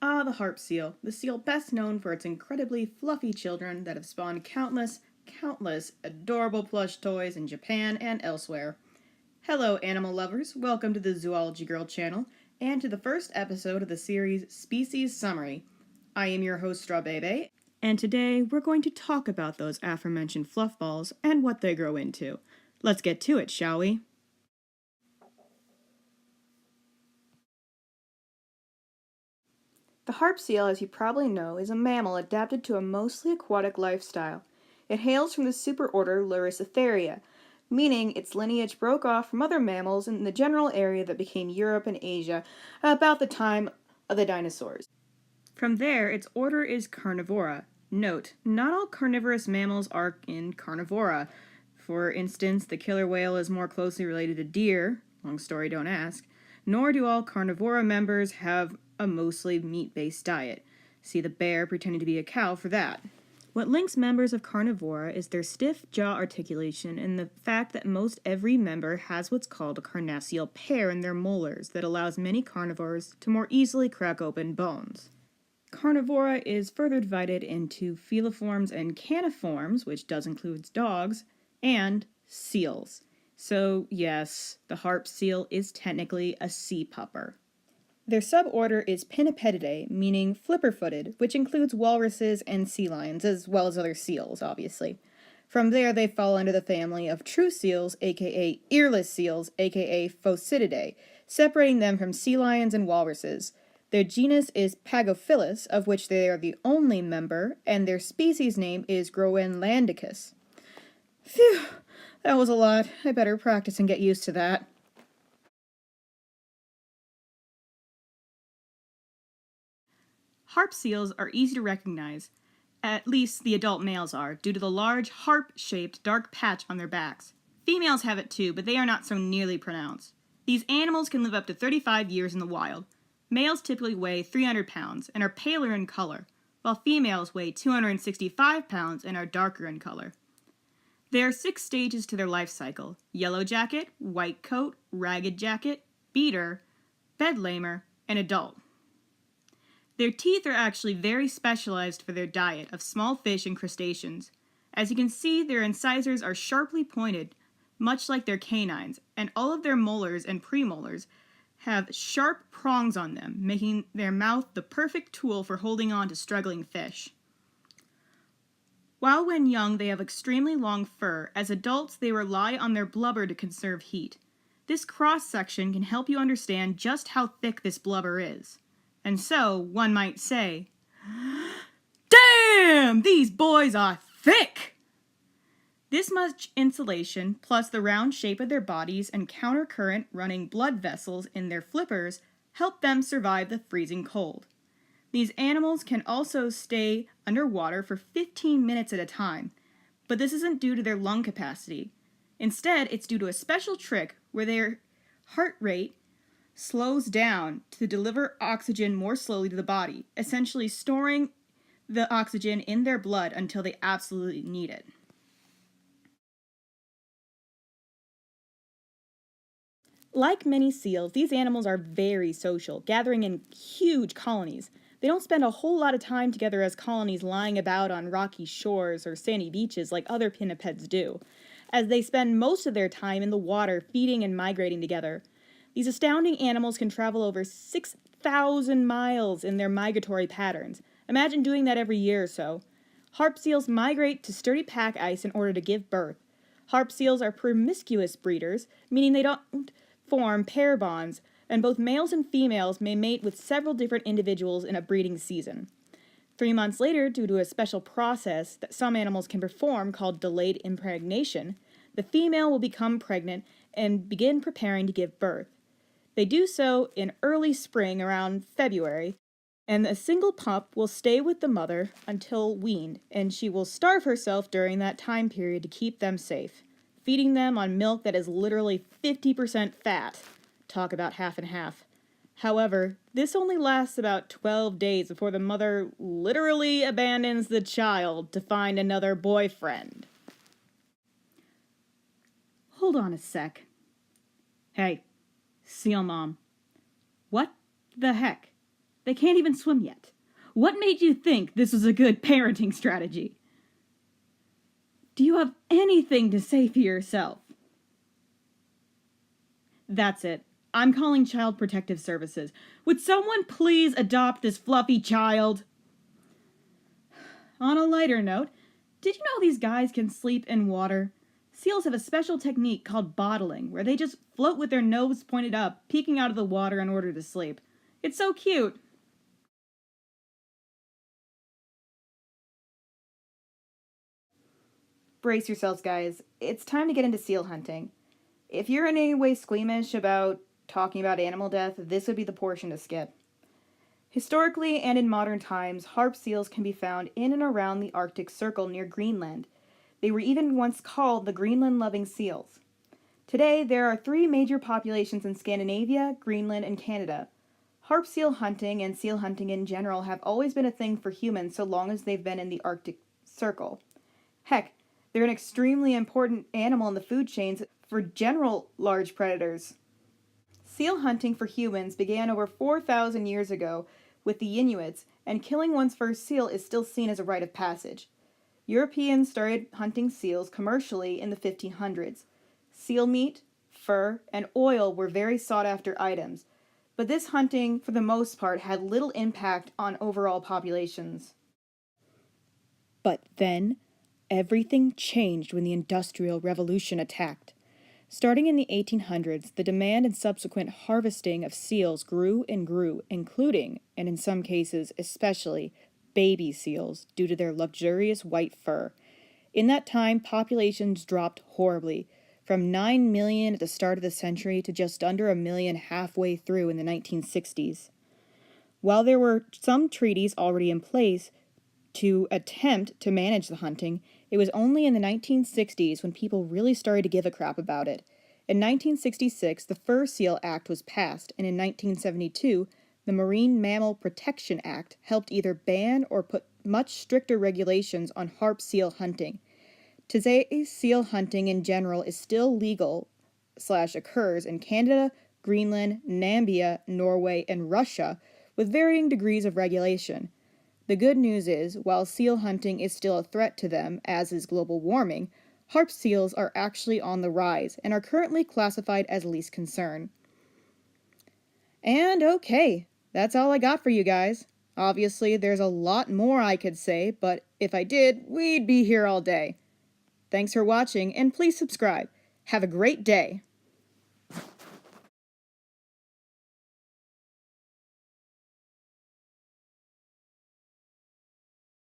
Ah, the harp seal, the seal best known for its incredibly fluffy children that have spawned countless adorable plush toys in Japan and elsewhere. Hello, animal lovers. Welcome to the Zoology Girl channel and to the first episode of the series Species Summary. I am your host, Strawbebeh, and today we're going to talk about those aforementioned fluff balls and what they grow into. Let's get to it, shall we? The harp seal, as you probably know, is a mammal adapted to a mostly aquatic lifestyle. It hails from the superorder Leucotheria, meaning its lineage broke off from other mammals in the general area that became Europe and Asia about the time of the dinosaurs. From there, its order is Carnivora. Note, not all carnivorous mammals are in Carnivora. For instance, the killer whale is more closely related to deer, long story don't ask, nor do all Carnivora members have a mostly meat-based diet. See the bear pretending to be a cow for that. What links members of Carnivora is their stiff jaw articulation and the fact that most every member has what's called a carnassial pair in their molars that allows many carnivores to more easily crack open bones. Carnivora is further divided into feliforms and caniforms, which does include dogs, and seals. So yes, the harp seal is technically a sea pupper. Their suborder is Pinnipedidae, meaning flipper-footed, which includes walruses and sea lions, as well as other seals, obviously. From there, they fall under the family of true seals, aka earless seals, aka Phocididae, separating them from sea lions and walruses. Their genus is Pagophilus, of which they are the only member, and their species name is Groenlandicus. Phew, that was a lot. I better practice and get used to that. Harp seals are easy to recognize, at least the adult males are, due to the large harp-shaped dark patch on their backs. Females have it too, but they are not so nearly pronounced. These animals can live up to 35 years in the wild. Males typically weigh 300 pounds and are paler in color, while females weigh 265 pounds and are darker in color. There are 6 stages to their life cycle: yellow jacket, white coat, ragged jacket, beater, bedlamer, and adult. Their teeth are actually very specialized for their diet of small fish and crustaceans. As you can see, their incisors are sharply pointed, much like their canines, and all of their molars and premolars have sharp prongs on them, making their mouth the perfect tool for holding on to struggling fish. While when young they have extremely long fur, as adults they rely on their blubber to conserve heat. This cross-section can help you understand just how thick this blubber is. And so, one might say, "Damn, these boys are thick!" This much insulation, plus the round shape of their bodies and countercurrent running blood vessels in their flippers, help them survive the freezing cold. These animals can also stay underwater for 15 minutes at a time, but this isn't due to their lung capacity. Instead, it's due to a special trick where their heart rate slows down to deliver oxygen more slowly to the body, essentially storing the oxygen in their blood until they absolutely need it. Like many seals, these animals are very social, gathering in huge colonies. They don't spend a whole lot of time together as colonies lying about on rocky shores or sandy beaches like other pinnipeds do, as they spend most of their time in the water feeding and migrating together. These astounding animals can travel over 6,000 miles in their migratory patterns. Imagine doing that every year or so. Harp seals migrate to sturdy pack ice in order to give birth. Harp seals are promiscuous breeders, meaning they don't form pair bonds, and both males and females may mate with several different individuals in a breeding season. 3 months later, due to a special process that some animals can perform called delayed impregnation, the female will become pregnant and begin preparing to give birth. They do so in early spring, around February, and a single pup will stay with the mother until weaned, and she will starve herself during that time period to keep them safe, feeding them on milk that is literally 50% fat. Talk about half and half. However, this only lasts about 12 days before the mother literally abandons the child to find another boyfriend. Hold on a sec. Hey, seal mom. What the heck? They can't even swim yet. What made you think this was a good parenting strategy? Do you have anything to say for yourself? That's it. I'm calling Child Protective Services. Would someone please adopt this fluffy child? On a lighter note, did you know these guys can sleep in water? Seals have a special technique called bottling, where they just float with their nose pointed up, peeking out of the water in order to sleep. It's so cute. Brace yourselves, guys. It's time to get into seal hunting. If you're in any way squeamish about talking about animal death, this would be the portion to skip. Historically and in modern times, harp seals can be found in and around the Arctic Circle near Greenland. They were even once called the Greenland-loving seals. Today, there are three major populations in Scandinavia, Greenland, and Canada. Harp seal hunting and seal hunting in general have always been a thing for humans so long as they've been in the Arctic Circle. Heck, they're an extremely important animal in the food chains for general large predators. Seal hunting for humans began over 4,000 years ago with the Inuits, and killing one's first seal is still seen as a rite of passage. Europeans started hunting seals commercially in the 1500s. Seal meat, fur, and oil were very sought after items, but this hunting, for the most part, had little impact on overall populations. But then, everything changed when the Industrial Revolution attacked. Starting in the 1800s, the demand and subsequent harvesting of seals grew and grew, including, and in some cases especially, baby seals due to their luxurious white fur. In that time, populations dropped horribly, from 9 million at the start of the century to just under a million halfway through in the 1960s. While there were some treaties already in place to attempt to manage the hunting, it was only in the 1960s when people really started to give a crap about it. In 1966, the Fur Seal Act was passed, and in 1972, the Marine Mammal Protection Act helped either ban or put much stricter regulations on harp seal hunting. Today, seal hunting in general is still legal / occurs in Canada, Greenland, Namibia, Norway, and Russia, with varying degrees of regulation. The good news is, while seal hunting is still a threat to them, as is global warming, harp seals are actually on the rise and are currently classified as least concern. And okay, that's all I got for you guys. Obviously, there's a lot more I could say, but if I did, we'd be here all day. Thanks for watching, and please subscribe. Have a great day.